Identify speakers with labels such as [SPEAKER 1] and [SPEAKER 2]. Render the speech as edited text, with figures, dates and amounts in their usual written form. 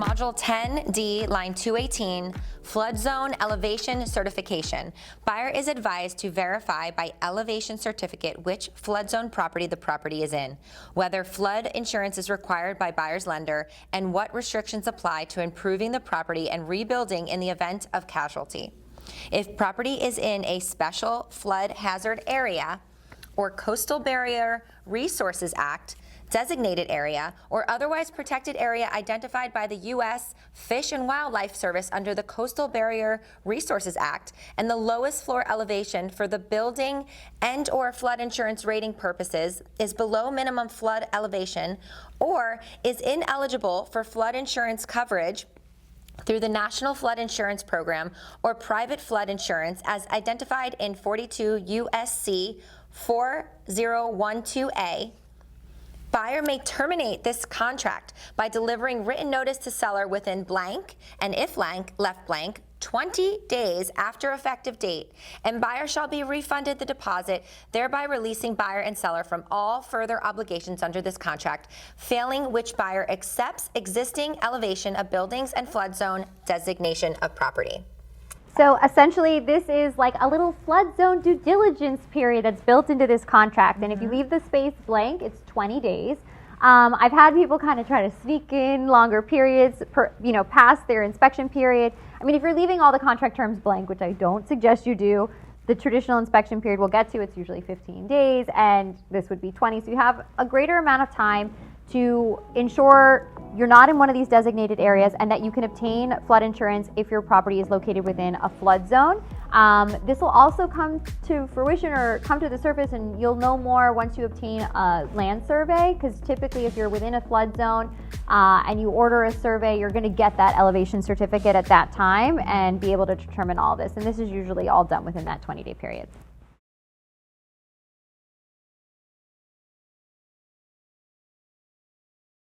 [SPEAKER 1] Module 10D, line 218, flood zone elevation certification. Buyer is advised to verify by elevation certificate which flood zone property the property is in, whether flood insurance is required by buyer's lender, and what restrictions apply to improving the property and rebuilding in the event of casualty. If property is in a special flood hazard area or Coastal Barrier Resources Act designated area, or otherwise protected area identified by the U.S. Fish and Wildlife Service under the Coastal Barrier Resources Act, and the lowest floor elevation for the building and/or flood insurance rating purposes is below minimum flood elevation, or is ineligible for flood insurance coverage through the National Flood Insurance Program or private flood insurance as identified in 42 U.S.C. 4012A, buyer may terminate this contract by delivering written notice to seller within blank, and if blank, left blank, 20 days after effective date, and buyer shall be refunded the deposit, thereby releasing buyer and seller from all further obligations under this contract, failing which buyer accepts existing elevation of buildings and flood zone designation of property.
[SPEAKER 2] So essentially, this is like a little flood zone due diligence period that's built into this contract. And if you leave the space blank, it's 20 days. I've had people kind of try to sneak in longer periods, past their inspection period. I mean, if you're leaving all the contract terms blank, which I don't suggest you do, the traditional inspection period we'll get to, it's usually 15 days, and this would be 20. So you have a greater amount of time to ensure you're not in one of these designated areas and that you can obtain flood insurance if your property is located within a flood zone. This will also come to fruition or come to the surface, and you'll know more once you obtain a land survey, because typically if you're within a flood zone and you order a survey, you're going to get that elevation certificate at that time and be able to determine all this. And this is usually all done within that 20-day period.